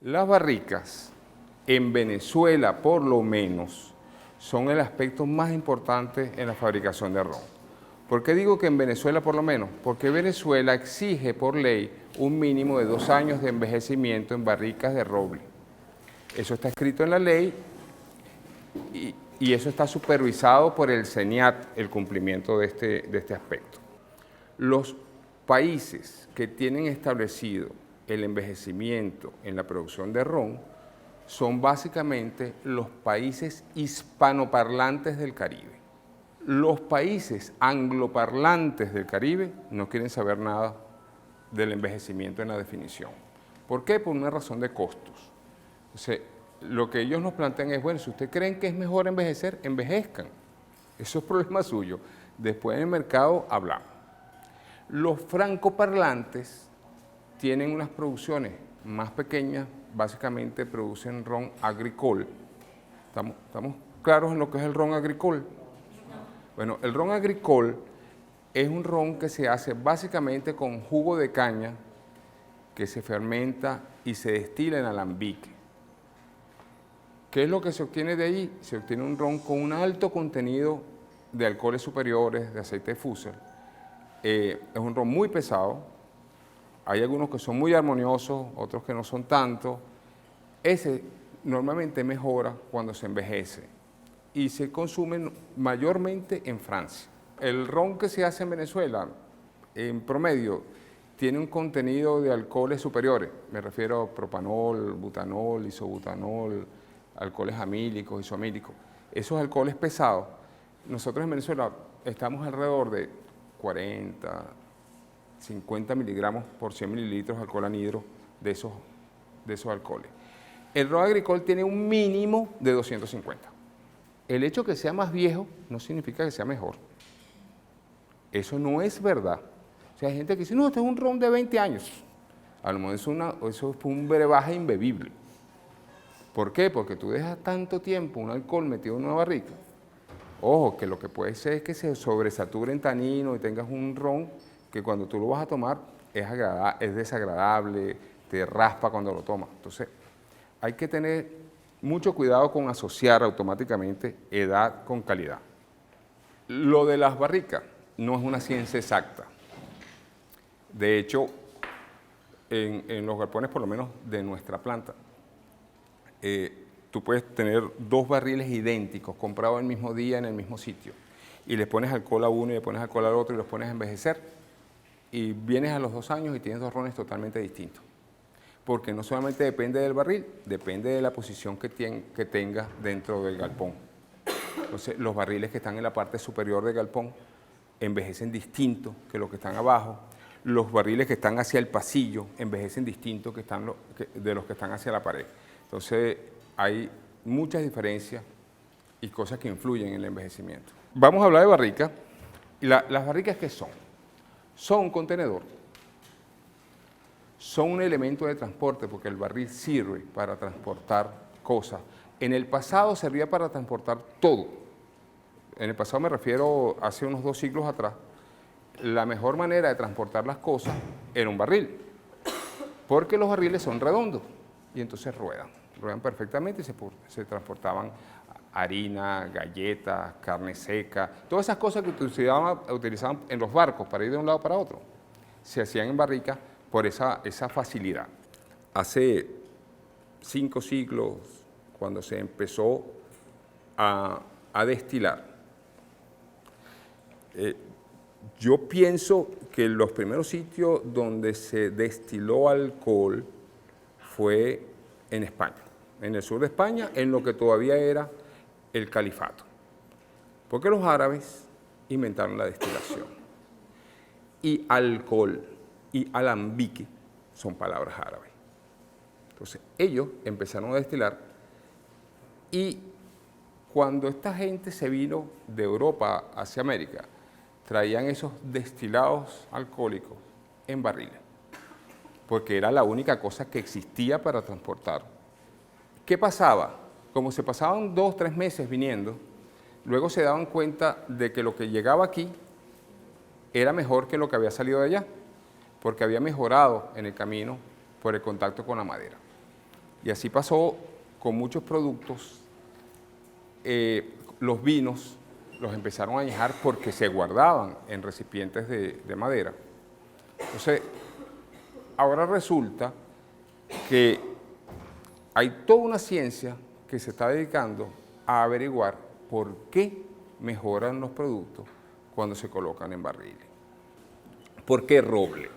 Las barricas, en Venezuela por lo menos, son el aspecto más importante en la fabricación de ron. ¿Por qué digo que en Venezuela por lo menos? Porque Venezuela exige por ley un mínimo de 2 años de envejecimiento en barricas de roble. Eso está escrito en la ley y eso está supervisado por el CENIAT, el cumplimiento de este aspecto. Los países que tienen establecido el envejecimiento en la producción de ron son básicamente los países hispanoparlantes del Caribe. Los países angloparlantes del Caribe no quieren saber nada del envejecimiento en la definición. ¿Por qué? Por una razón de costos. O sea, lo que ellos nos plantean es, bueno, si ustedes creen que es mejor envejecer, envejezcan. Eso es problema suyo. Después en el mercado hablamos. Los francoparlantes tienen unas producciones más pequeñas, básicamente producen ron agricole. ¿Estamos claros en lo que es el ron agricole? Bueno, el ron agricole es un ron que se hace básicamente con jugo de caña que se fermenta y se destila en alambique. ¿Qué es lo que se obtiene de ahí? Se obtiene un ron con un alto contenido de alcoholes superiores, de aceite de fusel. Es un ron muy pesado. Hay algunos que son muy armoniosos, otros que no son tanto. Ese normalmente mejora cuando se envejece y se consume mayormente en Francia. El ron que se hace en Venezuela, en promedio, tiene un contenido de alcoholes superiores. Me refiero a propanol, butanol, isobutanol, alcoholes amílicos, isoamílicos. Esos alcoholes pesados, nosotros en Venezuela estamos alrededor de 40, 50 miligramos por 100 mililitros de alcohol anhidro de esos alcoholes. El ron agricole tiene un mínimo de 250. El hecho de que sea más viejo no significa que sea mejor. Eso no es verdad. O sea, hay gente que dice, no, este es un ron de 20 años. A lo mejor eso fue un brebaje imbebible. ¿Por qué? Porque tú dejas tanto tiempo un alcohol metido en una barrica. Ojo, que lo que puede ser es que se sobresature en tanino y tengas un ron que cuando tú lo vas a tomar es desagradable, te raspa cuando lo tomas. Entonces, hay que tener mucho cuidado con asociar automáticamente edad con calidad. Lo de las barricas no es una ciencia exacta. De hecho, en los galpones, por lo menos de nuestra planta, tú puedes tener 2 barriles idénticos comprados el mismo día en el mismo sitio y le pones alcohol a uno y le pones alcohol al otro y los pones a envejecer y vienes a los 2 años y tienes 2 rones totalmente distintos. Porque no solamente depende del barril, depende de la posición que tengas dentro del galpón. Entonces, los barriles que están en la parte superior del galpón envejecen distinto que los que están abajo. Los barriles que están hacia el pasillo envejecen distinto de los que están hacia la pared. Entonces, hay muchas diferencias y cosas que influyen en el envejecimiento. Vamos a hablar de barricas. ¿Las barricas qué son? Son un contenedor. Son un elemento de transporte porque el barril sirve para transportar cosas. En el pasado servía para transportar todo. En el pasado me refiero hace unos 2 siglos atrás. La mejor manera de transportar las cosas era un barril, porque los barriles son redondos y entonces ruedan perfectamente y se transportaban harina, galletas, carne seca, todas esas cosas que utilizaban en los barcos para ir de un lado para otro, se hacían en barricas por esa facilidad. Hace 5 siglos, cuando se empezó a destilar, yo pienso que los primeros sitios donde se destiló alcohol fue en España, en el sur de España, en lo que todavía era el califato. Porque los árabes inventaron la destilación. Y alcohol y alambique son palabras árabes. Entonces, ellos empezaron a destilar y cuando esta gente se vino de Europa hacia América, traían esos destilados alcohólicos en barriles, porque era la única cosa que existía para transportar. ¿Qué pasaba? Como se pasaban 2 o 3 meses viniendo, luego se daban cuenta de que lo que llegaba aquí era mejor que lo que había salido de allá, porque había mejorado en el camino por el contacto con la madera. Y así pasó con muchos productos. Los vinos los empezaron a añejar porque se guardaban en recipientes de madera. Entonces, ahora resulta que hay toda una ciencia que se está dedicando a averiguar por qué mejoran los productos cuando se colocan en barriles. ¿Por qué roble?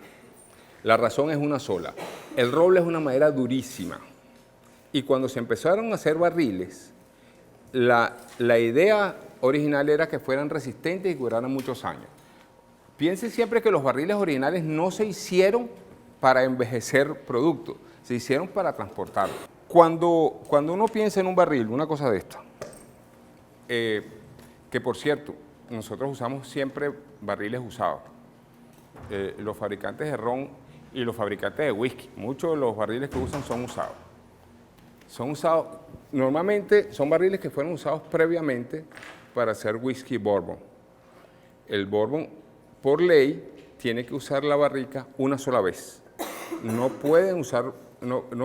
La razón es una sola. El roble es una madera durísima. Y cuando se empezaron a hacer barriles, la idea original era que fueran resistentes y duraran muchos años. Piensen siempre que los barriles originales no se hicieron para envejecer productos, se hicieron para transportarlos. Cuando uno piensa en un barril, una cosa de esta, que por cierto, nosotros usamos siempre barriles usados. Los fabricantes de ron y los fabricantes de whisky, muchos de los barriles que usan son usados. Son usados, normalmente son barriles que fueron usados previamente para hacer whisky bourbon. El bourbon, por ley, tiene que usar la barrica una sola vez. No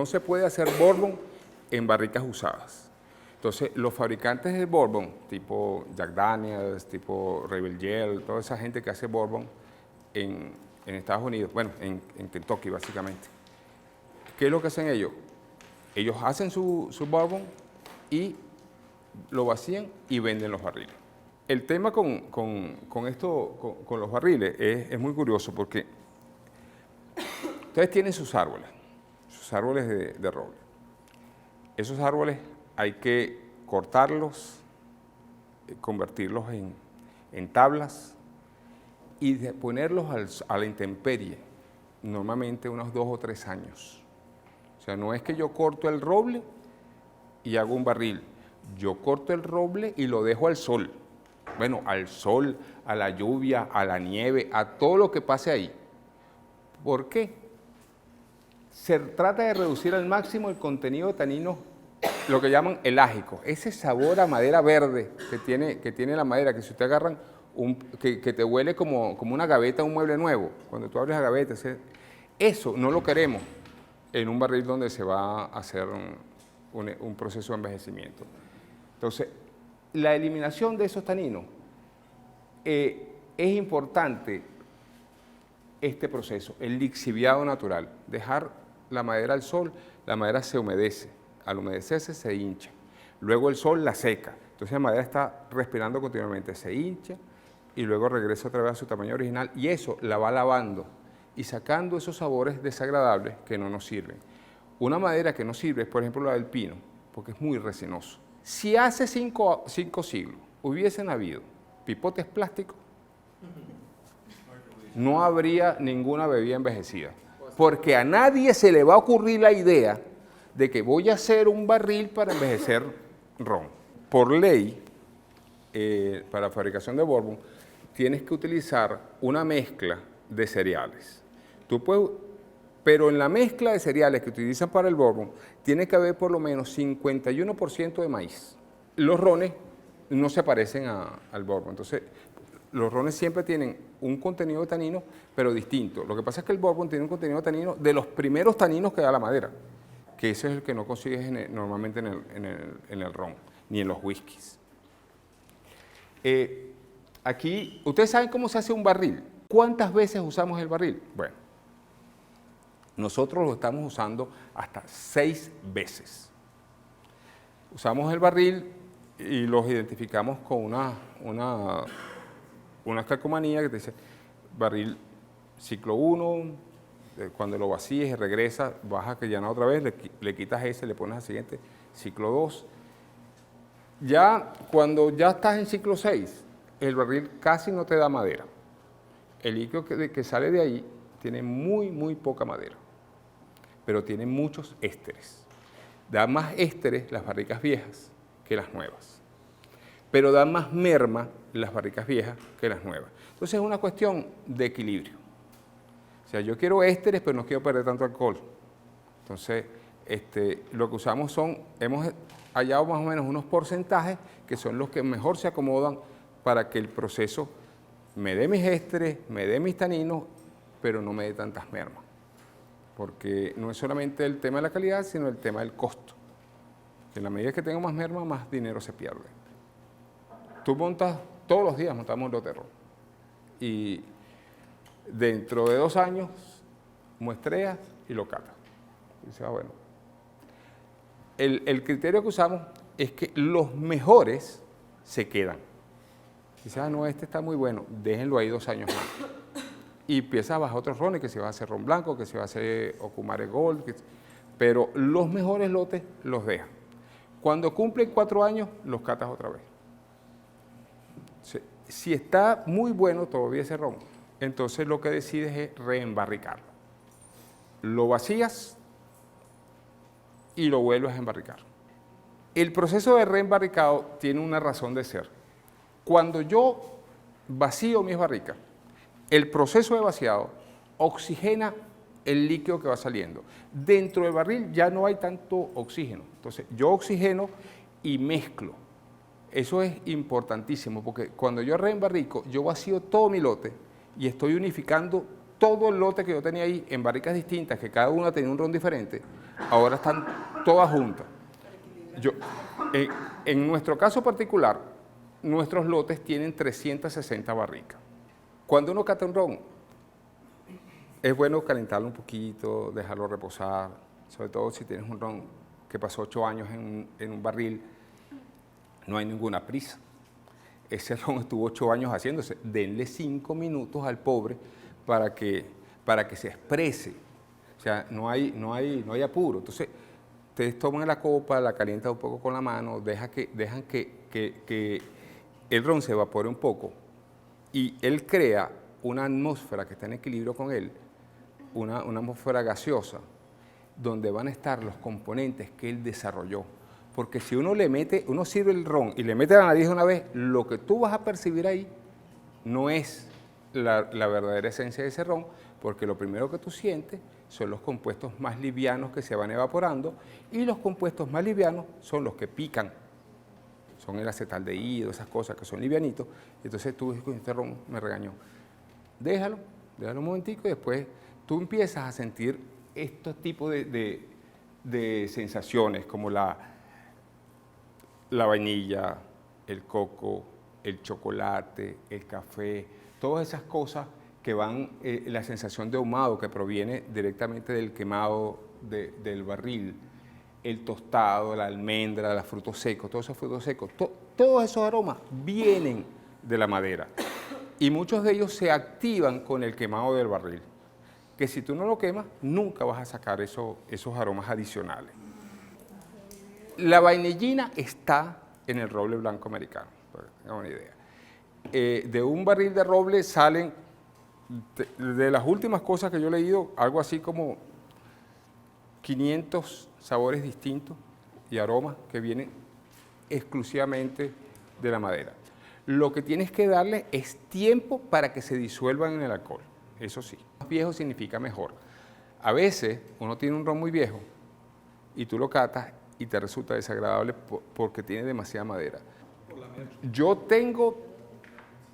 se puede hacer bourbon en barricas usadas. Entonces, los fabricantes de bourbon, tipo Jack Daniels, tipo Rebel Yell, toda esa gente que hace bourbon en Estados Unidos, bueno, en Kentucky básicamente. ¿Qué es lo que hacen ellos? Ellos hacen su bourbon y lo vacían y venden los barriles. El tema con los barriles es muy curioso porque ustedes tienen sus árboles de roble. Esos árboles hay que cortarlos, convertirlos en tablas y ponerlos a la intemperie, normalmente unos 2 o 3 años. O sea, no es que yo corto el roble y hago un barril. Yo corto el roble y lo dejo al sol. Bueno, al sol, a la lluvia, a la nieve, a todo lo que pase ahí. ¿Por qué? Se trata de reducir al máximo el contenido de taninos, lo que llaman elágico. Ese sabor a madera verde que tiene la madera, que si usted agarran, que te huele como una gaveta, un mueble nuevo. Cuando tú abres la gaveta, eso no lo queremos en un barril donde se va a hacer un proceso de envejecimiento. Entonces, la eliminación de esos taninos, es importante este proceso, el lixiviado natural, dejar la madera al sol, la madera se humedece, al humedecerse se hincha, luego el sol la seca, entonces la madera está respirando continuamente, se hincha y luego regresa otra vez a su tamaño original y eso la va lavando y sacando esos sabores desagradables que no nos sirven. Una madera que no sirve es, por ejemplo, la del pino, porque es muy resinoso. Si hace 5 siglos hubiesen habido pipotes plásticos, no habría ninguna bebida envejecida, porque a nadie se le va a ocurrir la idea de que voy a hacer un barril para envejecer ron. Por ley, para la fabricación de bourbon, tienes que utilizar una mezcla de cereales. Pero en la mezcla de cereales que utilizan para el bourbon, tiene que haber por lo menos 51% de maíz. Los rones no se parecen al bourbon, entonces los rones siempre tienen un contenido de tanino, pero distinto. Lo que pasa es que el bourbon tiene un contenido de tanino de los primeros taninos que da la madera, que ese es el que no consigues normalmente en el ron, ni en los whiskies. Aquí, ¿ustedes saben cómo se hace un barril? ¿Cuántas veces usamos el barril? Bueno, nosotros lo estamos usando hasta 6 veces. Usamos el barril y los identificamos con una calcomanía que te dice barril ciclo 1, cuando lo vacíes y regresa, vas a llenar otra vez, le quitas ese, le pones al siguiente, ciclo 2. Ya cuando ya estás en ciclo 6, el barril casi no te da madera. El líquido que sale de ahí tiene muy poca madera, pero tiene muchos ésteres. Dan más ésteres las barricas viejas que las nuevas, pero dan más merma las barricas viejas que las nuevas. Entonces es una cuestión de equilibrio. O sea, yo quiero ésteres, pero no quiero perder tanto alcohol. Entonces, lo que usamos hemos hallado más o menos unos porcentajes que son los que mejor se acomodan para que el proceso me dé mis ésteres, me dé mis taninos, pero no me dé tantas mermas. porque no es solamente el tema de la calidad, sino el tema del costo. En la medida que tengo más merma, más dinero se pierde. Tú montas, todos los días montamos un lote de ron. Y dentro de 2 años, muestreas y lo catas. Y dices, bueno. El criterio que usamos es que los mejores se quedan. Dices, no, este está muy bueno, déjenlo ahí 2 años más. Y empiezas a bajar otros rones, que se va a hacer ron blanco, que se va a hacer Ocumare Gold, pero los mejores lotes los dejan. Cuando cumplen 4 años, los catas otra vez. Si está muy bueno todavía ese ron, entonces lo que decides es reembarricarlo. Lo vacías y lo vuelves a embarricar. El proceso de reembarricado tiene una razón de ser. Cuando yo vacío mis barricas, el proceso de vaciado oxigena el líquido que va saliendo. Dentro del barril ya no hay tanto oxígeno. Entonces, yo oxigeno y mezclo. Eso es importantísimo, porque cuando yo reembarrico, yo vacío todo mi lote y estoy unificando todo el lote que yo tenía ahí en barricas distintas, que cada una tenía un ron diferente, ahora están todas juntas. En nuestro caso particular, nuestros lotes tienen 360 barricas. Cuando uno cata un ron, es bueno calentarlo un poquito, dejarlo reposar, sobre todo si tienes un ron que pasó 8 años en un barril, no hay ninguna prisa. Ese ron estuvo 8 años haciéndose. Denle 5 minutos al pobre para que se exprese. O sea, no hay apuro. Entonces, ustedes toman la copa, la calientan un poco con la mano, dejan que el ron se evapore un poco y él crea una atmósfera que está en equilibrio con él, una atmósfera gaseosa, donde van a estar los componentes que él desarrolló. Porque si uno sirve el ron y le mete la nariz de una vez, lo que tú vas a percibir ahí no es la verdadera esencia de ese ron, porque lo primero que tú sientes son los compuestos más livianos que se van evaporando, y los compuestos más livianos son los que pican. Son el acetaldehído, esas cosas que son livianitos. Entonces tú dices, este ron me regañó. Déjalo un momentico y después tú empiezas a sentir estos tipos de sensaciones, como la vainilla, el coco, el chocolate, el café, todas esas cosas que van, la sensación de ahumado que proviene directamente del quemado del barril, el tostado, la almendra, los frutos secos, todos esos frutos secos, todos esos aromas vienen de la madera y muchos de ellos se activan con el quemado del barril, que si tú no lo quemas, nunca vas a sacar esos aromas adicionales. La vainillina está en el roble blanco americano, para que tengan una idea. De un barril de roble salen, de las últimas cosas que yo he leído, algo así como 500 sabores distintos y aromas que vienen exclusivamente de la madera. Lo que tienes que darle es tiempo para que se disuelvan en el alcohol, eso sí. Más viejo significa mejor. A veces uno tiene un ron muy viejo y tú lo catas y te resulta desagradable porque tiene demasiada madera. Yo tengo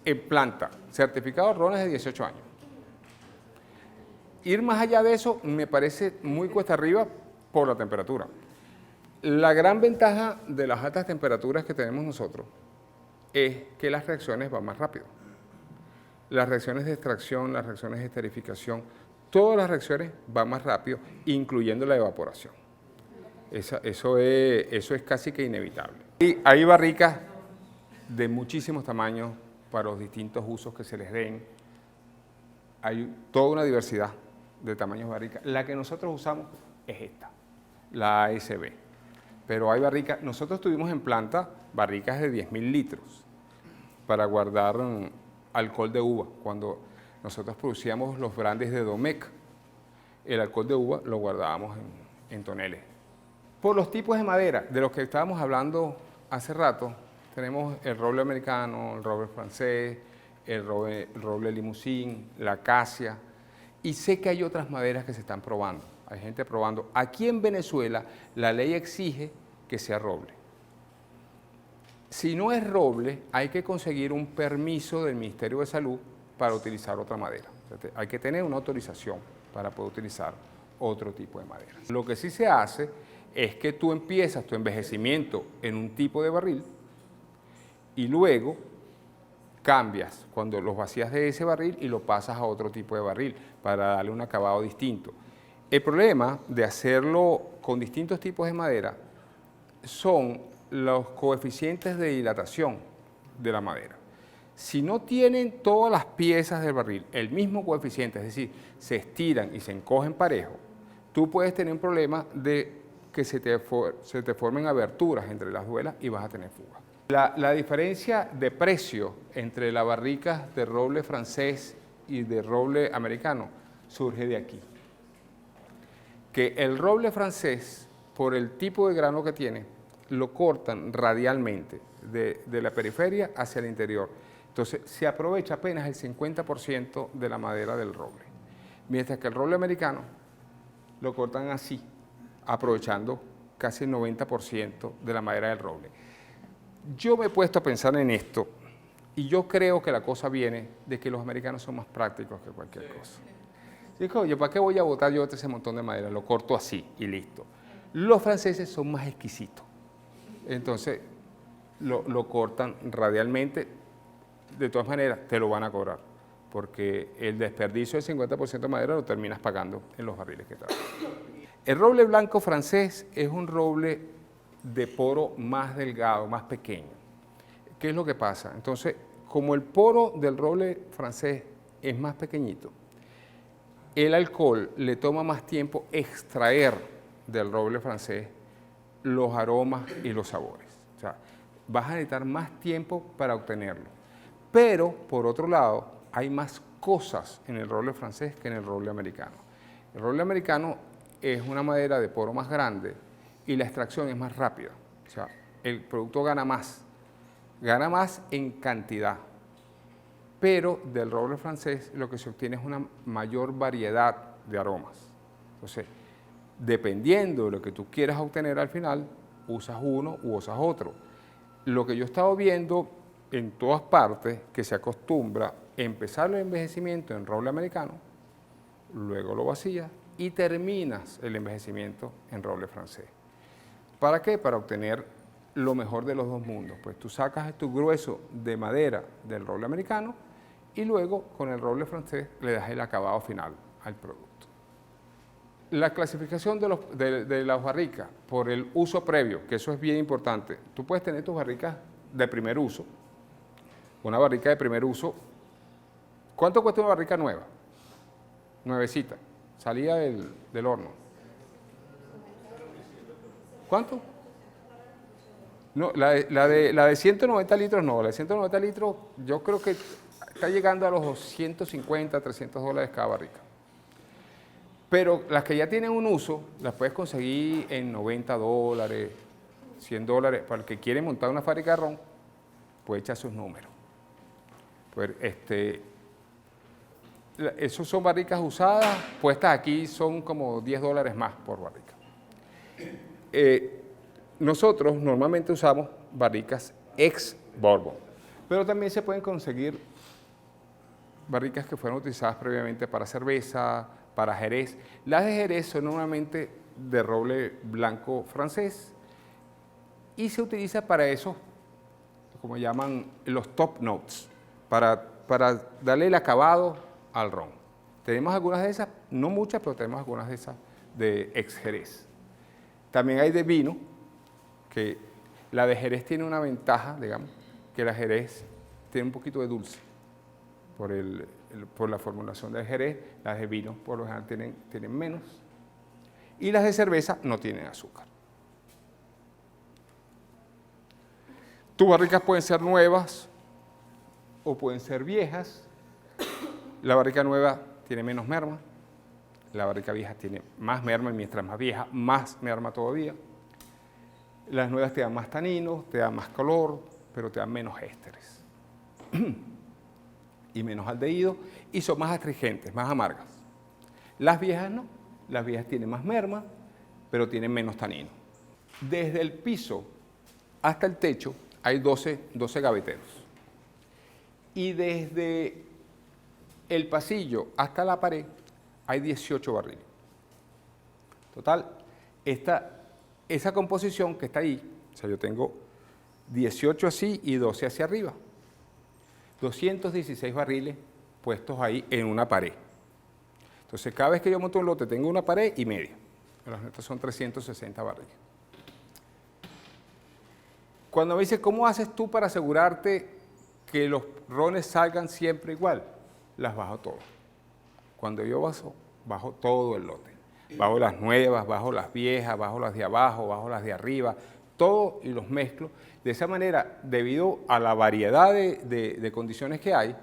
en planta certificados rones de 18 años. Ir más allá de eso me parece muy cuesta arriba por la temperatura. La gran ventaja de las altas temperaturas que tenemos nosotros es que las reacciones van más rápido. Las reacciones de extracción, las reacciones de esterificación, todas las reacciones van más rápido, incluyendo la evaporación. Eso es casi que inevitable. Y hay barricas de muchísimos tamaños para los distintos usos que se les den. Hay toda una diversidad de tamaños de barricas. La que nosotros usamos es esta, la ASB. Pero hay barricas, nosotros tuvimos en planta barricas de 10.000 litros para guardar alcohol de uva. Cuando nosotros producíamos los brandes de Domecq, el alcohol de uva lo guardábamos en toneles. Por los tipos de madera de los que estábamos hablando hace rato, tenemos el roble americano, el roble francés, el roble limousin, la acacia, y sé que hay otras maderas que se están probando. Hay gente probando. Aquí en Venezuela la ley exige que sea roble. Si no es roble, hay que conseguir un permiso del Ministerio de Salud para utilizar otra madera. Hay que tener una autorización para poder utilizar otro tipo de madera. Lo que sí se hace es que tú empiezas tu envejecimiento en un tipo de barril y luego cambias cuando los vacías de ese barril y lo pasas a otro tipo de barril para darle un acabado distinto. El problema de hacerlo con distintos tipos de madera son los coeficientes de dilatación de la madera. Si no tienen todas las piezas del barril el mismo coeficiente, es decir, se estiran y se encogen parejo, tú puedes tener un problema de que se te formen aberturas entre las duelas y vas a tener fuga. La diferencia de precio entre las barricas de roble francés y de roble americano surge de aquí. Que el roble francés, por el tipo de grano que tiene, lo cortan radialmente de la periferia hacia el interior. Entonces se aprovecha apenas el 50% de la madera del roble. Mientras que el roble americano lo cortan así, aprovechando casi el 90% de la madera del roble. Yo me he puesto a pensar en esto y yo creo que la cosa viene de que los americanos son más prácticos que cualquier cosa. Digo, oye, ¿para qué voy a botar yo ese montón de madera? Lo corto así y listo. Los franceses son más exquisitos. Entonces, lo cortan radialmente. De todas maneras, te lo van a cobrar, porque el desperdicio del 50% de madera lo terminas pagando en los barriles que traes. El roble blanco francés es un roble de poro más delgado, más pequeño. ¿Qué es lo que pasa? Entonces, como el poro del roble francés es más pequeñito, el alcohol le toma más tiempo extraer del roble francés los aromas y los sabores. O sea, vas a necesitar más tiempo para obtenerlo. Pero, por otro lado, hay más cosas en el roble francés que en el roble americano. El roble americano es una madera de poro más grande y la extracción es más rápida. O sea, el producto gana más en cantidad. Pero del roble francés lo que se obtiene es una mayor variedad de aromas. Entonces, dependiendo de lo que tú quieras obtener al final, usas uno u usas otro. Lo que yo he estado viendo en todas partes, que se acostumbra a empezar el envejecimiento en roble americano, luego lo vacías y terminas el envejecimiento en roble francés. ¿Para qué? Para obtener lo mejor de los dos mundos. Pues tú sacas tu grueso de madera del roble americano y luego con el roble francés le das el acabado final al producto. La clasificación de las barricas por el uso previo, que eso es bien importante. Tú puedes tener tus barricas de primer uso. Una barrica de primer uso, ¿cuánto cuesta una barrica nueva? Nuevecita, salida del horno. ¿Cuánto? No, la de 190 litros no, la de 190 litros yo creo que está llegando a los $250, $300 cada barrica. Pero las que ya tienen un uso, las puedes conseguir en $90, $100. Para el que quiere montar una fábrica de ron, puede echar sus números. Pues esos son barricas usadas, puestas aquí son como $10 más por barrica. Nosotros normalmente usamos barricas ex bourbon, pero también se pueden conseguir barricas que fueron utilizadas previamente para cerveza, para Jerez. Las de Jerez son normalmente de roble blanco francés y se utiliza para esos, como llaman, los top notes, para darle el acabado al ron. Tenemos algunas de esas, no muchas, pero tenemos algunas de esas de ex Jerez. También hay de vino, que la de Jerez tiene una ventaja, digamos, que la Jerez tiene un poquito de dulce por la formulación del Jerez. Las de vino por lo general tienen menos y las de cerveza no tienen azúcar. Tus barricas pueden ser nuevas o pueden ser viejas. La barrica nueva tiene menos merma, la barrica vieja tiene más merma y mientras más vieja, más merma todavía. Las nuevas te dan más taninos, te dan más color, pero te dan menos ésteres y menos aldehído y son más astringentes, más amargas. Las viejas no, las viejas tienen más merma, pero tienen menos tanino. Desde el piso hasta el techo hay 12 gaveteros y desde el pasillo hasta la pared hay 18 barriles. Total, esa composición que está ahí, o sea, yo tengo 18 así y 12 hacia arriba. 216 barriles puestos ahí en una pared. Entonces, cada vez que yo monto un lote, tengo una pared y media. Estos son 360 barriles. Cuando me dice, ¿cómo haces tú para asegurarte que los rones salgan siempre igual? Las bajo todas. Cuando yo bajo todo el lote. Bajo las nuevas, bajo las viejas, bajo las de abajo, bajo las de arriba, todo y los mezclo. De esa manera, debido a la variedad de condiciones que hay,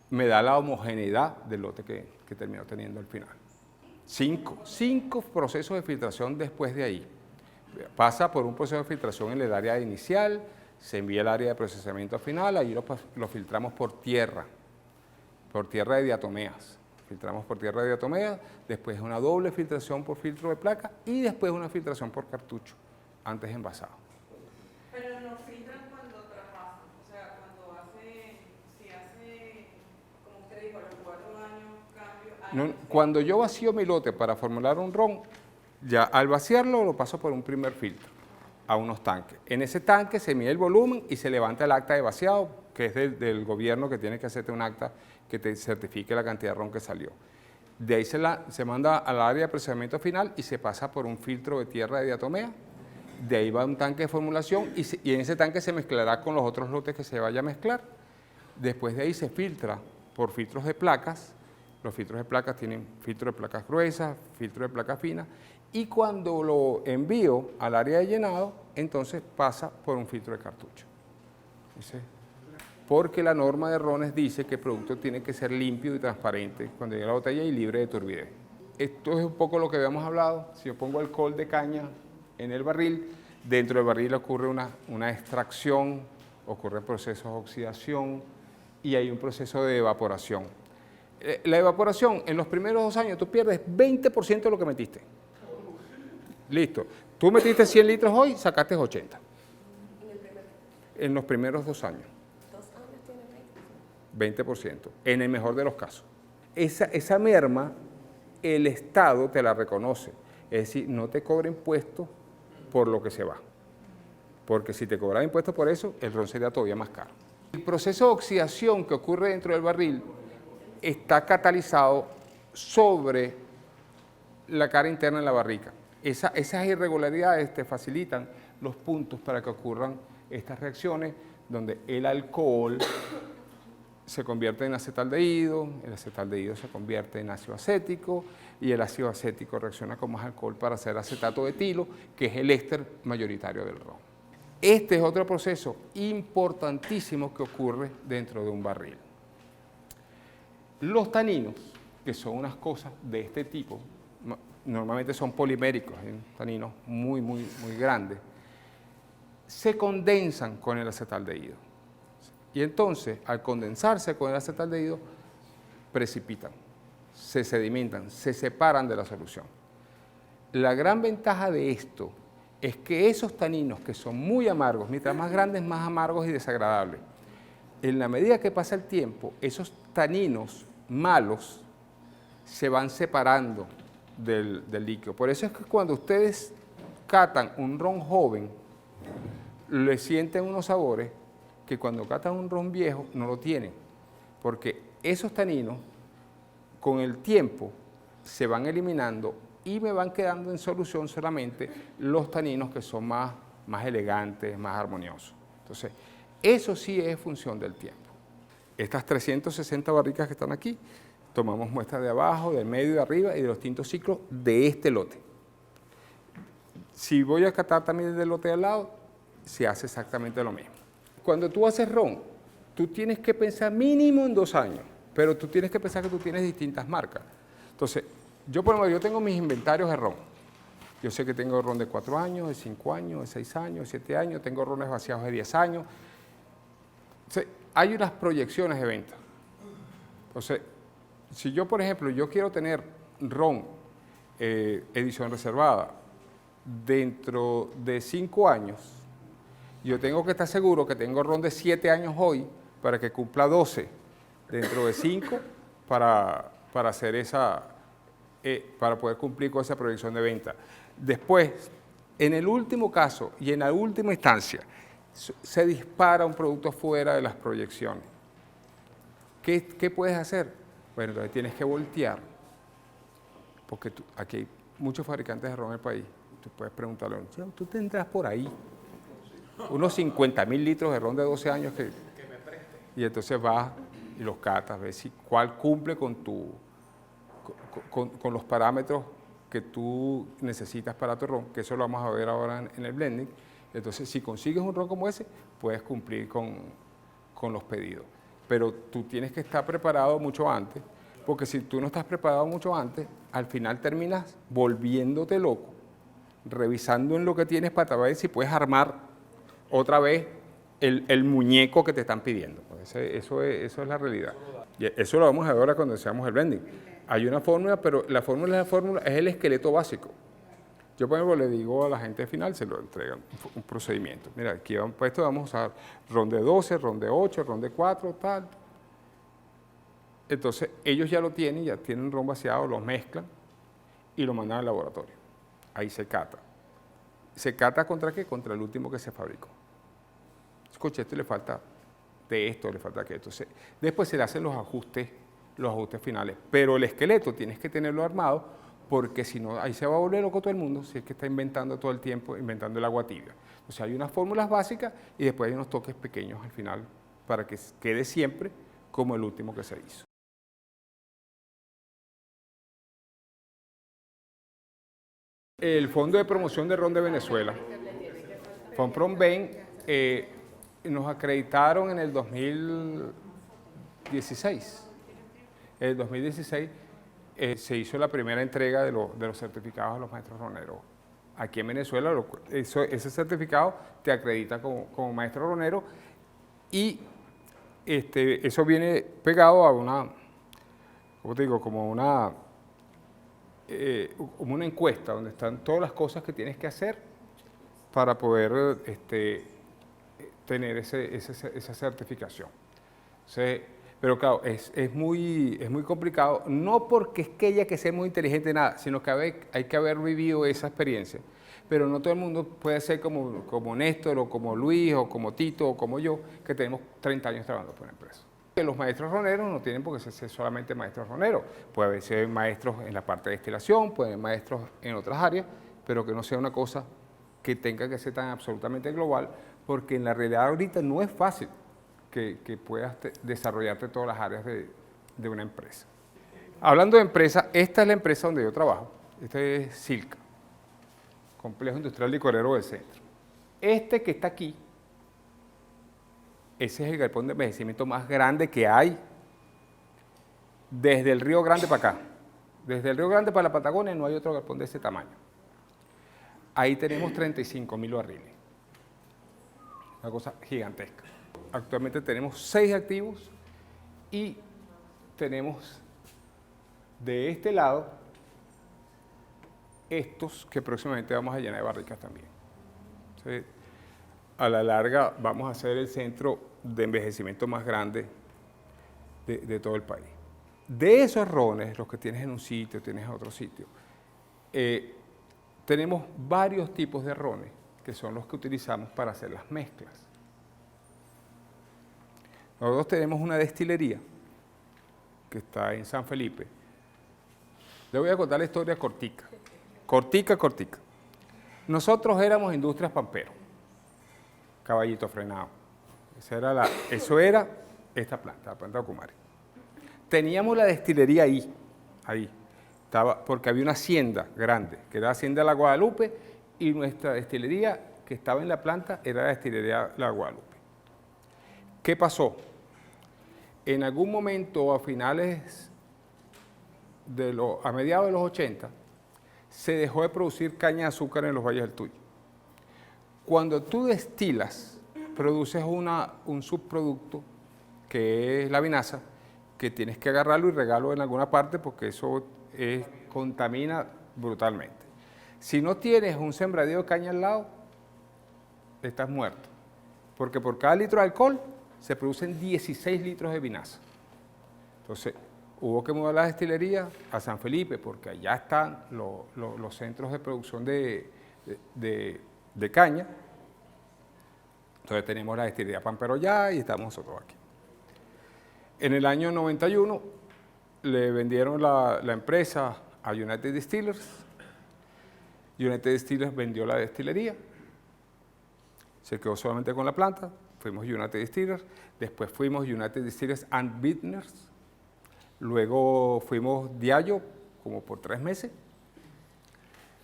me da la homogeneidad del lote que termino teniendo al final. Cinco procesos de filtración después de ahí. Pasa por un proceso de filtración en el área inicial, se envía al área de procesamiento final, ahí lo filtramos por tierra de diatomeas. Filtramos por tierra de diatomeas, después una doble filtración por filtro de placa y después una filtración por cartucho, antes envasado. Pero no filtran cuando traspasan, o sea, si hace, como usted dijo, a los 4 años, cambio. Cuando yo vacío mi lote para formular un ron, ya al vaciarlo lo paso por un primer filtro a unos tanques. En ese tanque se mide el volumen y se levanta el acta de vaciado, que es del gobierno que tiene que hacerte un acta que te certifique la cantidad de ron que salió. De ahí se manda al área de procesamiento final y se pasa por un filtro de tierra de diatomea. De ahí va un tanque de formulación y en ese tanque se mezclará con los otros lotes que se vaya a mezclar. Después de ahí se filtra por filtros de placas. Los filtros de placas tienen filtro de placas gruesas, filtro de placas finas. Y cuando lo envío al área de llenado, entonces pasa por un filtro de cartucho. ¿Sí? Porque la norma de rones dice que el producto tiene que ser limpio y transparente cuando llegue a la botella y libre de turbidez. Esto es un poco lo que habíamos hablado. Si yo pongo alcohol de caña en el barril, dentro del barril ocurre una extracción, ocurren procesos de oxidación y hay un proceso de evaporación. La evaporación, en los primeros 2 años, tú pierdes 20% de lo que metiste. Listo. Tú metiste 100 litros hoy, sacaste 80. En los primeros 2 años. 20%, en el mejor de los casos. Esa merma, el Estado te la reconoce. Es decir, no te cobra impuestos por lo que se va. Porque si te cobran impuestos por eso, el ron sería todavía más caro. El proceso de oxidación que ocurre dentro del barril está catalizado sobre la cara interna de la barrica. Esas irregularidades te facilitan los puntos para que ocurran estas reacciones donde el alcohol se convierte en acetaldehído, el acetaldehído se convierte en ácido acético y el ácido acético reacciona con más alcohol para hacer acetato de etilo, que es el éster mayoritario del ron. Este es otro proceso importantísimo que ocurre dentro de un barril. Los taninos, que son unas cosas de este tipo, normalmente son poliméricos, taninos muy grandes, se condensan con el acetaldehído. Y entonces, al condensarse con el acetaldehído, precipitan, se sedimentan, se separan de la solución. La gran ventaja de esto es que esos taninos que son muy amargos, mientras más grandes, más amargos y desagradables, en la medida que pasa el tiempo, esos taninos malos se van separando del líquido. Por eso es que cuando ustedes catan un ron joven, le sienten unos sabores que cuando catan un ron viejo no lo tienen, porque esos taninos con el tiempo se van eliminando y me van quedando en solución solamente los taninos que son más elegantes, más armoniosos. Entonces, eso sí es función del tiempo. Estas 360 barricas que están aquí, tomamos muestras de abajo, del medio, de arriba y de los distintos ciclos de este lote. Si voy a catar también del lote de al lado, se hace exactamente lo mismo. Cuando tú haces ron, tú tienes que pensar mínimo en 2 años, pero tú tienes que pensar que tú tienes distintas marcas. Entonces, yo por ejemplo, yo tengo mis inventarios de ron. Yo sé que tengo ron de 4 años, de 5 años, de 6 años, de 7 años, tengo rones vaciados de 10 años. Entonces, hay unas proyecciones de venta. Entonces, si yo, por ejemplo, yo quiero tener ron edición reservada dentro de 5 años, yo tengo que estar seguro que tengo ron de 7 años hoy para que cumpla 12 dentro de 5 para hacer para poder cumplir con esa proyección de venta. Después, en el último caso y en la última instancia, se dispara un producto fuera de las proyecciones. ¿Qué puedes hacer? Bueno, entonces tienes que voltear, porque aquí hay muchos fabricantes de ron en el país. Tú puedes preguntarle, tú tendrás por ahí unos 50.000 litros de ron de 12 años que me preste. Y entonces vas y los catas, ves cuál cumple con los parámetros que tú necesitas para tu ron, que eso lo vamos a ver ahora en el blending. Entonces, si consigues un ron como ese, puedes cumplir con los pedidos. Pero tú tienes que estar preparado mucho antes, porque si tú no estás preparado mucho antes, al final terminas volviéndote loco, revisando en lo que tienes para ver si puedes armar otra vez el muñeco que te están pidiendo. Eso es la realidad. Y eso lo vamos a ver ahora cuando hacemos el blending. Hay una fórmula, pero la fórmula es el esqueleto básico. Yo, por ejemplo, le digo a la gente final, se lo entregan un procedimiento. Mira, aquí para esto vamos a usar ron de 12, ron de 8, ron de 4, tal. Entonces, ellos ya lo tienen, ya tienen ron vaciado, lo mezclan y lo mandan al laboratorio. Ahí se cata. ¿Se cata contra qué? Contra el último que se fabricó. Escucha, esto le falta de esto, le falta aquello. Entonces, después se le hacen los ajustes finales. Pero el esqueleto tienes que tenerlo armado, porque si no, ahí se va a volver loco todo el mundo, si es que está inventando todo el tiempo, inventando el agua tibia. O sea, hay unas fórmulas básicas y después hay unos toques pequeños al final para que quede siempre como el último que se hizo. El Fondo de Promoción de Ron de Venezuela, FONPROMVEN, nos acreditaron en el 2016. En el 2016 se hizo la primera entrega de los certificados a los maestros roneros. Aquí en Venezuela ese certificado te acredita como maestro ronero y eso viene pegado a ¿cómo te digo? Como una encuesta donde están todas las cosas que tienes que hacer para poder tener esa certificación. Entonces, pero claro, es muy complicado, no porque es que haya que ser muy inteligente nada, sino que hay que haber vivido esa experiencia. Pero no todo el mundo puede ser como Néstor, o como Luis, o como Tito, o como yo, que tenemos 30 años trabajando por una empresa. Los maestros roneros no tienen por qué ser solamente maestros roneros, puede ser maestros en la parte de destilación, pueden ser maestros en otras áreas, pero que no sea una cosa que tenga que ser tan absolutamente global, porque en la realidad ahorita no es fácil que puedas desarrollarte todas las áreas de una empresa. Hablando de empresa, esta es la empresa donde yo trabajo. Este es Silca, Complejo Industrial Licorero del Centro. Este que está aquí, ese es el galpón de envejecimiento más grande que hay desde el Río Grande para acá. Desde el Río Grande para la Patagonia no hay otro galpón de ese tamaño. Ahí tenemos 35.000 barriles. Una cosa gigantesca. Actualmente tenemos 6 activos y tenemos de este lado estos que próximamente vamos a llenar de barricas también. Entonces, a la larga vamos a ser el centro de envejecimiento más grande de todo el país. De esos rones, los que tienes en un sitio, tienes en otro sitio, tenemos varios tipos de rones que son los que utilizamos para hacer las mezclas. Nosotros tenemos una destilería que está en San Felipe. Le voy a contar la historia cortica. Cortica. Nosotros éramos Industrias Pampero, Caballito Frenado. Eso era esta planta, la planta de Ocumare. Teníamos la destilería ahí. Estaba, porque había una hacienda grande, que era la Hacienda La Guadalupe, y nuestra destilería que estaba en la planta era la destilería La Guadalupe. ¿Qué pasó? En algún momento, a mediados de los 80, se dejó de producir caña de azúcar en los valles del Tuy. Cuando tú destilas, produces un subproducto, que es la vinaza, que tienes que agarrarlo y regarlo en alguna parte porque eso contamina brutalmente. Si no tienes un sembradío de caña al lado, estás muerto. Porque por cada litro de alcohol se producen 16 litros de vinaza. Entonces, Hubo que mudar la destilería a San Felipe porque allá están los centros de producción de caña. Entonces tenemos la destilería Pampero allá y estamos nosotros aquí. En el año 91 le vendieron la empresa a United Distillers. United Distillers vendió la destilería, se quedó solamente con la planta, fuimos United Distillers, después fuimos United Distillers and Vintners, luego fuimos Diageo como por 3 meses.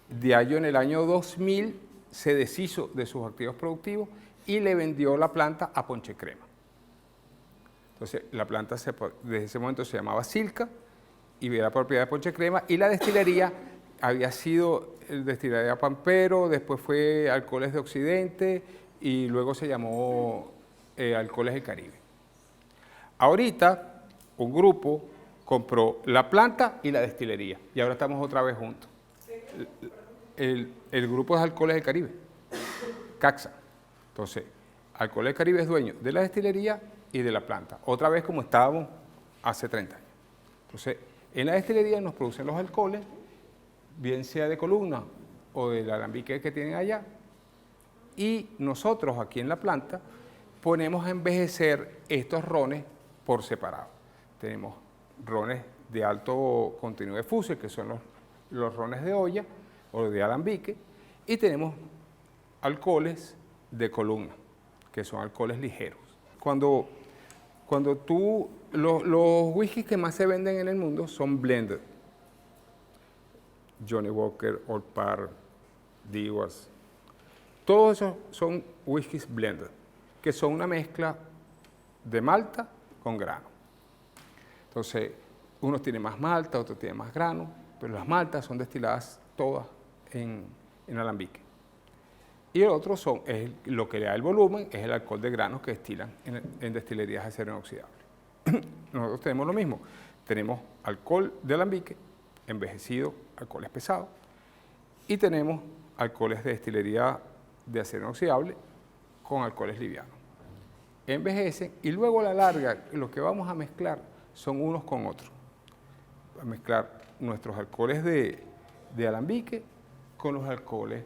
Diageo en el año 2000 se deshizo de sus activos productivos y le vendió la planta a Ponche Crema. Entonces la planta desde ese momento se llamaba Silca y era propiedad de Ponche Crema, y la destilería había sido destilería Pampero, después fue Alcoholes de Occidente y luego se llamó Alcoholes del Caribe. Ahorita un grupo compró la planta y la destilería y ahora estamos otra vez juntos. El grupo es Alcoholes del Caribe, CAXA. Entonces, Alcoholes del Caribe es dueño de la destilería y de la planta, otra vez como estábamos hace 30 años. Entonces, en la destilería nos producen los alcoholes, bien sea de columna o del alambique que tienen allá, y nosotros aquí en la planta ponemos a envejecer estos rones por separado. Tenemos rones de alto contenido de fusel, que son los rones de olla o de alambique, y tenemos alcoholes de columna, que son alcoholes ligeros. Cuando los whiskies que más se venden en el mundo son blended. Johnny Walker, Old Parr, Dewar's. Todos esos son whiskies blended, que son una mezcla de malta con grano. Entonces, unos tienen más malta, otros tienen más grano, pero las maltas son destiladas todas en alambique. Y el otro es lo que le da el volumen, es el alcohol de granos que destilan en destilerías de acero inoxidable. Nosotros tenemos lo mismo, tenemos alcohol de alambique, envejecido, alcoholes pesados, y tenemos alcoholes de destilería de acero inoxidable con alcoholes livianos. Envejecen y luego a la larga lo que vamos a mezclar son unos con otros. A mezclar nuestros alcoholes de alambique con los alcoholes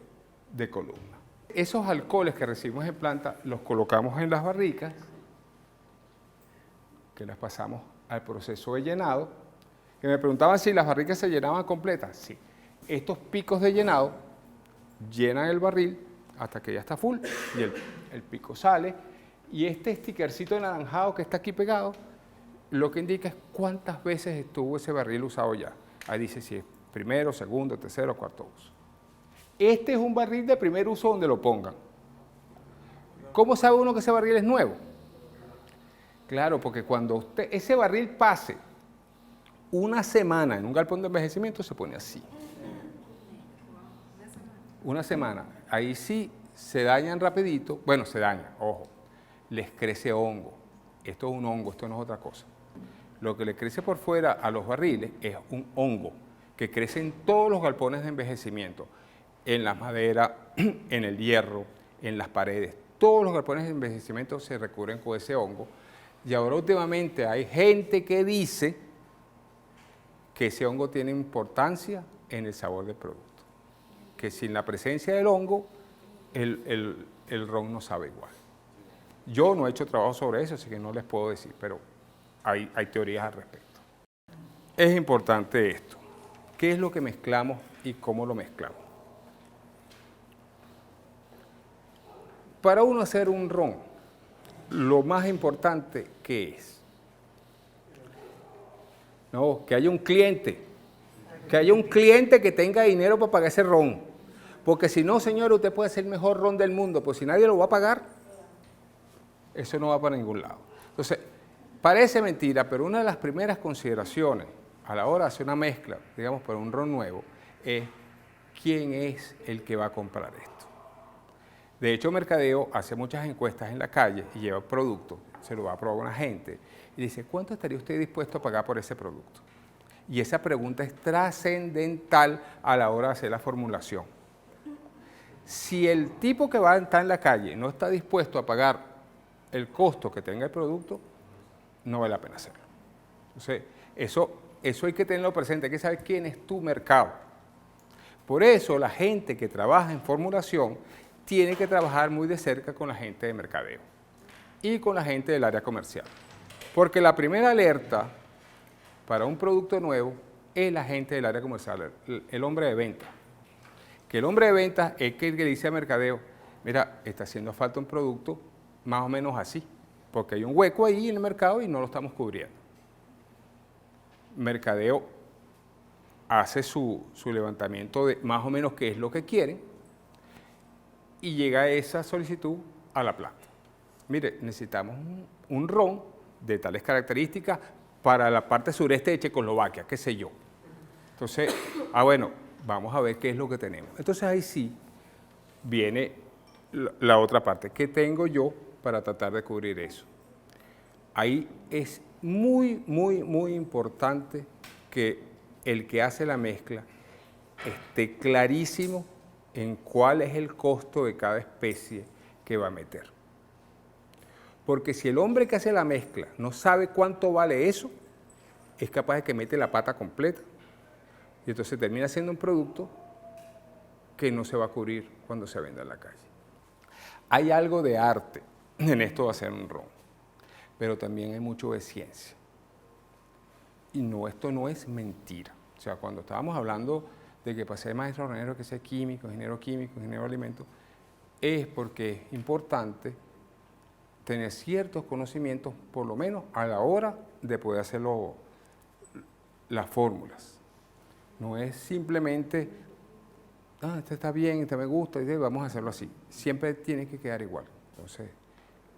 de columna. Esos alcoholes que recibimos en planta los colocamos en las barricas, que las pasamos al proceso de llenado. Que me preguntaban si las barricas se llenaban completas. Sí. Estos picos de llenado llenan el barril hasta que ya está full y el pico sale. Y este stickercito anaranjado que está aquí pegado, lo que indica es cuántas veces estuvo ese barril usado ya. Ahí dice si es primero, segundo, tercero, cuarto uso. Este es un barril de primer uso donde lo pongan. ¿Cómo sabe uno que ese barril es nuevo? Claro, porque cuando ese barril pase una semana en un galpón de envejecimiento, se pone así. Una semana. Ahí sí se dañan rapidito. Bueno, se dañan, ojo. Les crece hongo. Esto es un hongo, esto no es otra cosa. Lo que le crece por fuera a los barriles es un hongo que crece en todos los galpones de envejecimiento. En las maderas, en el hierro, en las paredes. Todos los galpones de envejecimiento se recubren con ese hongo. Y ahora últimamente hay gente que dice que ese hongo tiene importancia en el sabor del producto. Que sin la presencia del hongo, el ron no sabe igual. Yo no he hecho trabajo sobre eso, así que no les puedo decir, pero hay teorías al respecto. Es importante esto. ¿Qué es lo que mezclamos y cómo lo mezclamos? Para uno hacer un ron, lo más importante, ¿qué es? No, que haya un cliente. Que haya un cliente que tenga dinero para pagar ese ron. Porque si no, señor, usted puede hacer el mejor ron del mundo, pues si nadie lo va a pagar, eso no va para ningún lado. Entonces, parece mentira, pero una de las primeras consideraciones a la hora de hacer una mezcla, digamos, para un ron nuevo, es quién es el que va a comprar esto. De hecho, Mercadeo hace muchas encuestas en la calle y lleva producto, se lo va a probar a una gente y dice, ¿cuánto estaría usted dispuesto a pagar por ese producto? Y esa pregunta es trascendental a la hora de hacer la formulación. Si el tipo que va a estar en la calle no está dispuesto a pagar el costo que tenga el producto, no vale la pena hacerlo. Entonces, Eso hay que tenerlo presente, hay que saber quién es tu mercado. Por eso la gente que trabaja en formulación tiene que trabajar muy de cerca con la gente de mercadeo y con la gente del área comercial. Porque la primera alerta para un producto nuevo es la gente del área comercial, el hombre de venta. Que el hombre de venta es el que dice a mercadeo, mira, está haciendo falta un producto más o menos así, porque hay un hueco ahí en el mercado y no lo estamos cubriendo. Mercadeo hace su levantamiento de más o menos qué es lo que quieren y llega esa solicitud a la planta. Mire, necesitamos un ron de tales características para la parte sureste de Checoslovaquia, qué sé yo. Entonces, bueno, vamos a ver qué es lo que tenemos. Entonces ahí sí viene la otra parte. ¿Qué tengo yo para tratar de cubrir eso? Ahí es muy, muy, muy importante que el que hace la mezcla esté clarísimo en cuál es el costo de cada especie que va a meter. Porque si el hombre que hace la mezcla no sabe cuánto vale eso, es capaz de que mete la pata completa y entonces termina siendo un producto que no se va a cubrir cuando se venda en la calle. Hay algo de arte en esto de hacer un ron, pero también hay mucho de ciencia. Y no, esto no es mentira. O sea, cuando estábamos hablando de que para ser maestro ronero que sea químico, ingeniero de alimentos, es porque es importante tener ciertos conocimientos, por lo menos a la hora de poder hacer las fórmulas. No es simplemente, este está bien, este me gusta, vamos a hacerlo así. Siempre tiene que quedar igual. Entonces,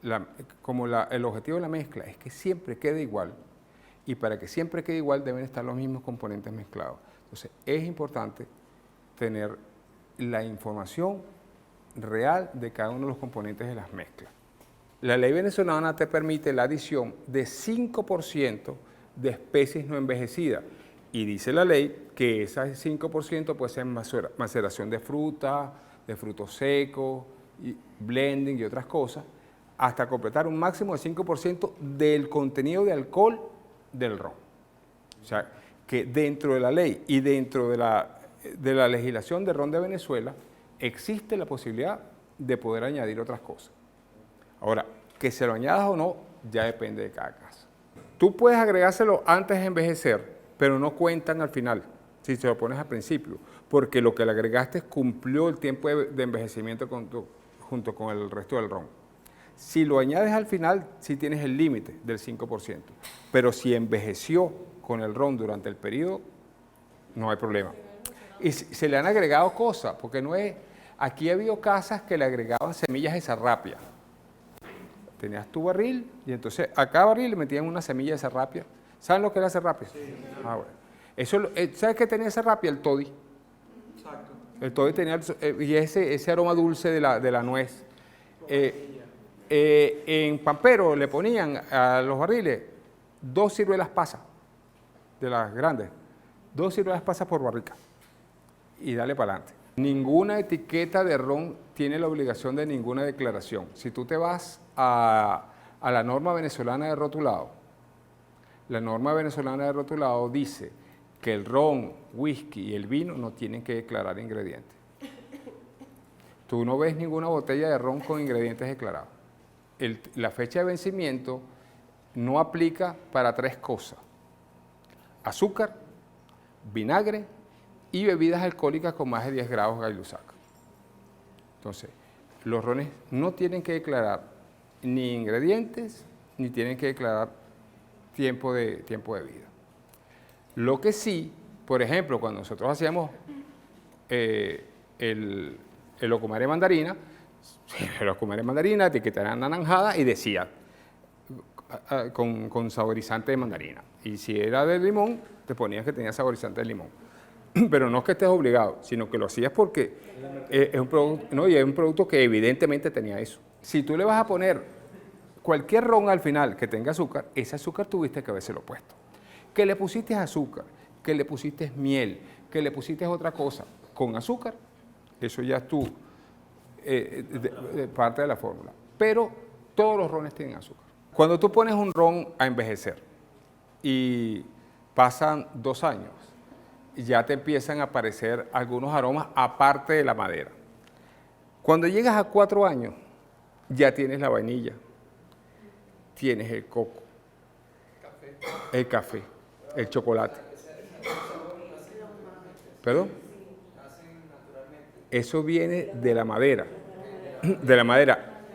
el objetivo de la mezcla es que siempre quede igual, y para que siempre quede igual deben estar los mismos componentes mezclados. Entonces, es importante tener la información real de cada uno de los componentes de las mezclas. La ley venezolana te permite la adición de 5% de especies no envejecidas. Y dice la ley que ese 5% puede ser maceración de fruta, de frutos secos, y blending y otras cosas, hasta completar un máximo de 5% del contenido de alcohol del ron. O sea, que dentro de la ley y dentro de la legislación de ron de Venezuela existe la posibilidad de poder añadir otras cosas. Ahora, que se lo añadas o no, ya depende de cada caso. Tú puedes agregárselo antes de envejecer, pero no cuentan al final, si se lo pones al principio, porque lo que le agregaste cumplió el tiempo de envejecimiento junto con el resto del ron. Si lo añades al final, sí tienes el límite del 5%, pero si envejeció con el ron durante el periodo, no hay problema. Y se le han agregado cosas, porque no es... Aquí ha habido casas que le agregaban semillas de sarrapia. Tenías tu barril y entonces a cada barril le metían una semilla de sarrapia. ¿Saben lo que era sarrapia? Sí. Bueno. ¿Sabes qué tenía sarrapia? El toddy. Exacto. El toddy tenía y ese aroma dulce de la nuez. En Pampero le ponían a los barriles 2 ciruelas pasas, de las grandes, 2 ciruelas pasas por barrica y dale para adelante. Ninguna etiqueta de ron tiene la obligación de ninguna declaración. Si tú te vas a la norma venezolana de rotulado, la norma venezolana de rotulado dice que el ron, whisky y el vino no tienen que declarar ingredientes. Tú no ves ninguna botella de ron con ingredientes declarados. La fecha de vencimiento no aplica para 3 cosas: azúcar, vinagre y bebidas alcohólicas con más de 10 grados Gay Lussac. Entonces, los rones no tienen que declarar ni ingredientes, ni tienen que declarar tiempo de vida. Lo que sí, por ejemplo, cuando nosotros hacíamos el locumare mandarina, etiqueta era anaranjada y decía con saborizante de mandarina. Y si era de limón, te ponías que tenía saborizante de limón. Pero no es que estés obligado, sino que lo hacías porque es un producto, no, y es un producto que evidentemente tenía eso. Si tú le vas a poner cualquier ron al final que tenga azúcar, ese azúcar tuviste que habérselo puesto. Que le pusiste azúcar, que le pusiste miel, que le pusiste otra cosa con azúcar, eso ya es parte de la fórmula. Pero todos los rones tienen azúcar. Cuando tú pones un ron a envejecer y pasan 2 años y ya te empiezan a aparecer algunos aromas aparte de la madera. Cuando llegas a 4 años, ya tienes la vainilla, tienes el coco, el café, el chocolate. ¿Perdón? Eso viene de la madera. De la madera.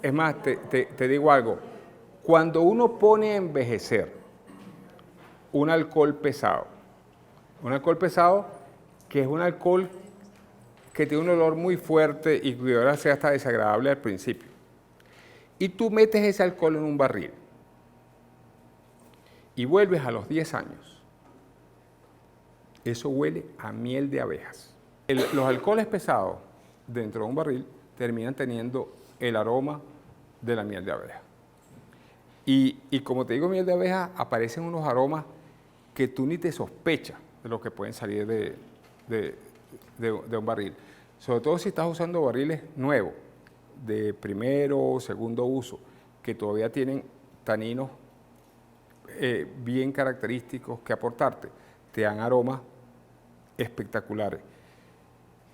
Es más, te digo algo. Cuando uno pone a envejecer un alcohol pesado que es un alcohol que tiene un olor muy fuerte y que ahora sea hasta desagradable al principio, y tú metes ese alcohol en un barril y vuelves a los 10 años, eso huele a miel de abejas. Los alcoholes pesados dentro de un barril terminan teniendo el aroma de la miel de abeja. Y como te digo, miel de abeja, aparecen unos aromas que tú ni te sospechas de lo que pueden salir de un barril. Sobre todo si estás usando barriles nuevos, de primero o segundo uso, que todavía tienen taninos bien característicos que aportarte, te dan aromas espectaculares.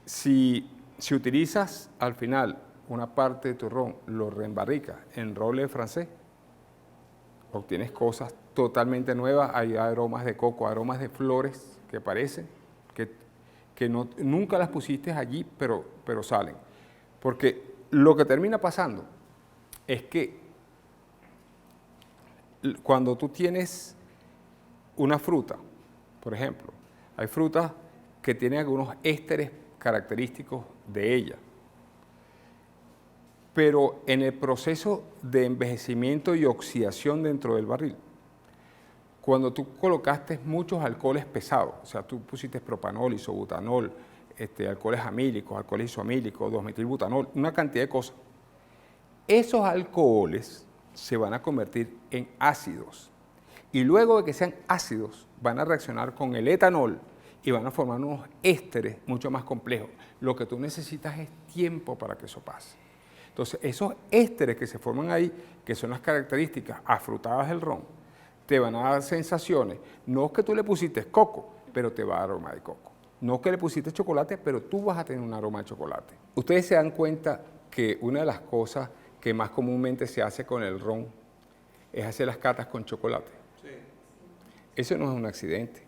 Si utilizas al final una parte de tu ron, lo reembarricas en roble francés, obtienes cosas totalmente nuevas. Hay aromas de coco, aromas de flores que aparecen, que nunca las pusiste allí, pero salen. Porque lo que termina pasando es que cuando tú tienes una fruta, por ejemplo, hay frutas que tienen algunos ésteres característicos de ella, pero en el proceso de envejecimiento y oxidación dentro del barril, cuando tú colocaste muchos alcoholes pesados, o sea, tú pusiste propanol, isobutanol, alcoholes amílicos, alcoholes isoamílicos, 2-metilbutanol, una cantidad de cosas, esos alcoholes se van a convertir en ácidos. Y luego de que sean ácidos, van a reaccionar con el etanol y van a formar unos ésteres mucho más complejos. Lo que tú necesitas es tiempo para que eso pase. Entonces, esos ésteres que se forman ahí, que son las características afrutadas del ron, te van a dar sensaciones. No es que tú le pusiste coco, pero te va a dar aroma de coco. No es que le pusiste chocolate, pero tú vas a tener un aroma de chocolate. Ustedes se dan cuenta que una de las cosas que más comúnmente se hace con el ron es hacer las catas con chocolate. Sí. Eso no es un accidente.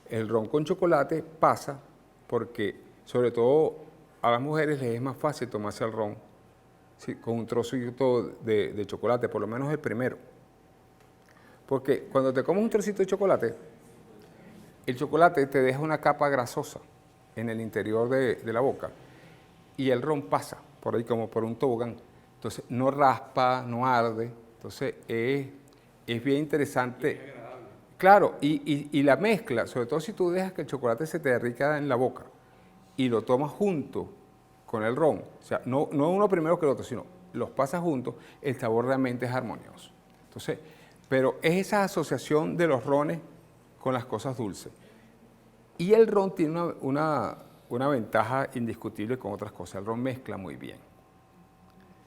El ron con chocolate pasa porque, sobre todo, a las mujeres les es más fácil tomarse el ron con un trocito de chocolate, por lo menos el primero. Porque cuando te comes un trocito de chocolate, el chocolate te deja una capa grasosa en el interior de la boca y el ron pasa por ahí como por un tobogán. Entonces no raspa, no arde. Entonces es bien interesante. Claro, y la mezcla, sobre todo si tú dejas que el chocolate se te derrita en la boca y lo tomas junto con el ron, o sea, no uno primero que el otro, sino los pasas juntos, el sabor realmente es armonioso. Entonces, pero es esa asociación de los rones con las cosas dulces. Y el ron tiene una ventaja indiscutible con otras cosas. El ron mezcla muy bien.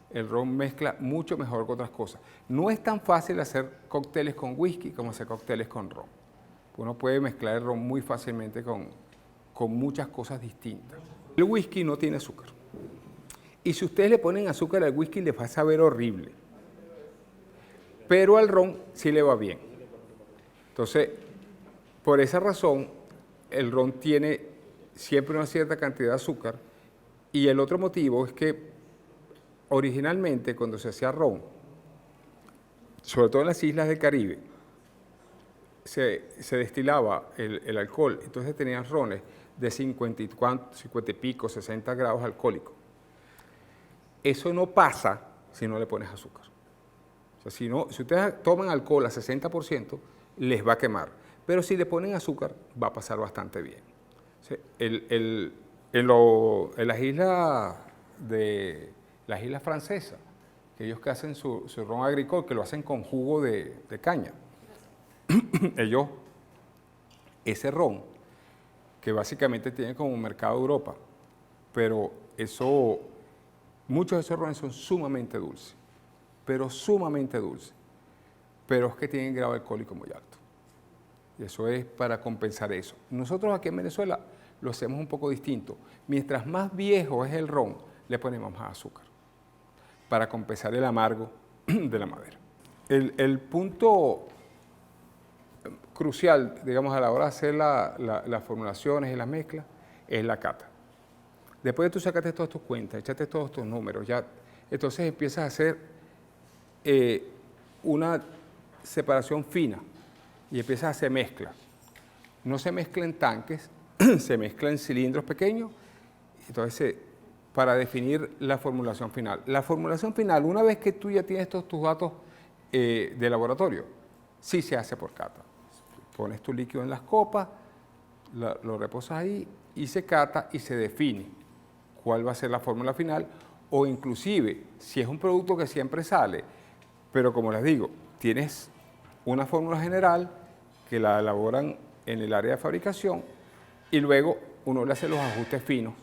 El ron mezcla mucho mejor que otras cosas. No es tan fácil hacer cócteles con whisky como hacer cócteles con ron. Uno puede mezclar el ron muy fácilmente con muchas cosas distintas. El whisky no tiene azúcar. Y si ustedes le ponen azúcar al whisky, les va a saber horrible. Pero al ron sí le va bien. Entonces, por esa razón, el ron tiene siempre una cierta cantidad de azúcar. Y el otro motivo es que originalmente cuando se hacía ron, sobre todo en las islas del Caribe, se destilaba el alcohol. Entonces tenían rones de 50 y pico, 60 grados alcohólicos. Eso no pasa si no le pones azúcar. O sea, si ustedes toman alcohol a 60%, les va a quemar. Pero si le ponen azúcar, va a pasar bastante bien. O sea, en las islas francesas, que ellos que hacen su ron agricole, que lo hacen con jugo de caña, ellos, ese ron, que básicamente tiene como mercado Europa, pero muchos de esos rones son sumamente dulces, pero es que tienen grado alcohólico muy alto. Y eso es para compensar eso. Nosotros aquí en Venezuela lo hacemos un poco distinto. Mientras más viejo es el ron, le ponemos más azúcar para compensar el amargo de la madera. El punto crucial, digamos, a la hora de hacer las formulaciones y las mezclas, es la cata. Después de tú sacaste todas tus cuentas, echaste todos tus números, ya, entonces empiezas a hacer una separación fina y empiezas a hacer mezcla. No se mezcla en tanques, se mezcla en cilindros pequeños, entonces para definir la formulación final. La formulación final, una vez que tú ya tienes todos tus datos de laboratorio, sí se hace por cata. Pones tu líquido en las copas, lo reposas ahí y se cata y se define cuál va a ser la fórmula final, o inclusive, si es un producto que siempre sale, pero como les digo, tienes una fórmula general que la elaboran en el área de fabricación y luego uno le hace los ajustes finos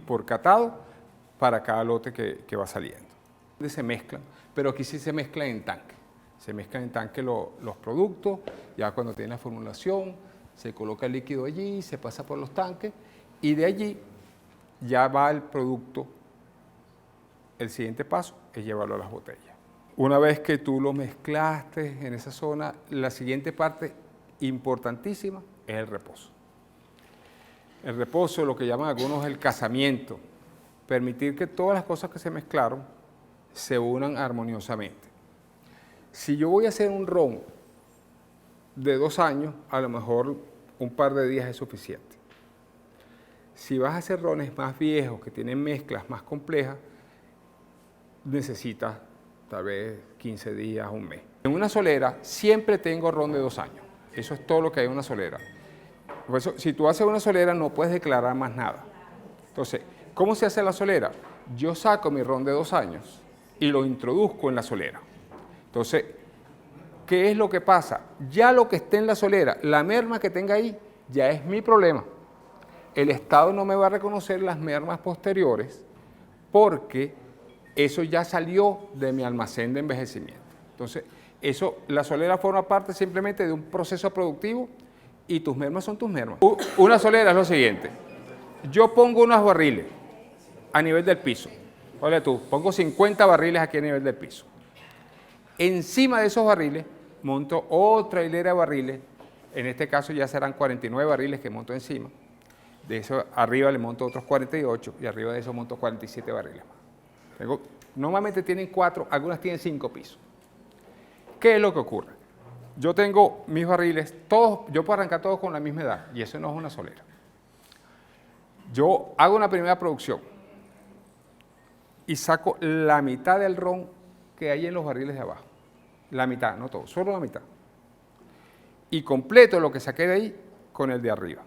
por catado para cada lote que va saliendo. Se mezclan, pero aquí sí se mezclan en tanque. Se mezclan en tanque los productos, ya cuando tiene la formulación, se coloca el líquido allí, se pasa por los tanques y de allí ya va el producto. El siguiente paso es llevarlo a las botellas. Una vez que tú lo mezclaste en esa zona, la siguiente parte importantísima es el reposo. El reposo, lo que llaman algunos el casamiento, permitir que todas las cosas que se mezclaron se unan armoniosamente. Si yo voy a hacer un ron de 2 años, a lo mejor un par de días es suficiente. Si vas a hacer rones más viejos, que tienen mezclas más complejas, necesitas tal vez 15 días, un mes. En una solera siempre tengo ron de 2 años. Eso es todo lo que hay en una solera. Por eso, si tú haces una solera no puedes declarar más nada. Entonces, ¿cómo se hace la solera? Yo saco mi ron de 2 años y lo introduzco en la solera. Entonces, ¿qué es lo que pasa? Ya lo que esté en la solera, la merma que tenga ahí, ya es mi problema. El Estado no me va a reconocer las mermas posteriores porque eso ya salió de mi almacén de envejecimiento. Entonces, la solera forma parte simplemente de un proceso productivo y tus mermas son tus mermas. Una solera es lo siguiente. Yo pongo unos barriles a nivel del piso. Oye tú, pongo 50 barriles aquí a nivel del piso. Encima de esos barriles monto otra hilera de barriles, en este caso ya serán 49 barriles que monto encima, de eso arriba le monto otros 48 y arriba de eso monto 47 barriles más. Normalmente tienen 4, algunas tienen 5 pisos. ¿Qué es lo que ocurre? Yo tengo mis barriles, yo puedo arrancar todos con la misma edad y eso no es una solera. Yo hago una primera producción y saco la mitad del ron que hay en los barriles de abajo. La mitad, no todo, solo la mitad. Y completo lo que saqué de ahí con el de arriba.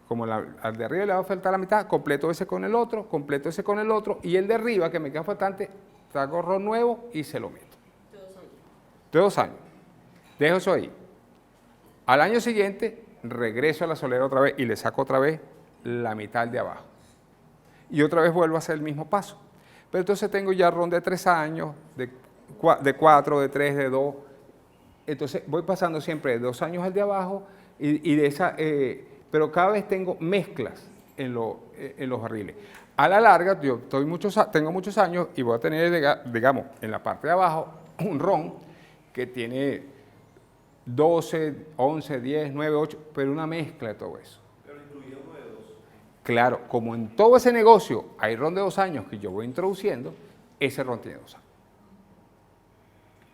Como al de arriba le va a faltar la mitad, completo ese con el otro, completo ese con el otro, y el de arriba, que me queda faltante, saco ron nuevo y se lo meto. De 2 años. Dejo eso ahí. Al año siguiente, regreso a la solera otra vez y le saco otra vez la mitad de abajo. Y otra vez vuelvo a hacer el mismo paso. Pero entonces tengo ya ron de 3 años, de 4, de 3, de 2. Entonces voy pasando siempre de 2 años al de abajo y de esa, pero cada vez tengo mezclas en los barriles. A la larga, yo tengo muchos años y voy a tener, digamos, en la parte de abajo, un ron que tiene 12, 11, 10, 9, 8, pero una mezcla de todo eso. Pero incluía uno de 2. Claro, como en todo ese negocio hay ron de 2 años que yo voy introduciendo, ese ron tiene 2 años.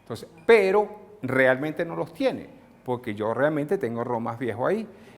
Entonces, pero realmente no los tiene, porque yo realmente tengo ron más viejo ahí.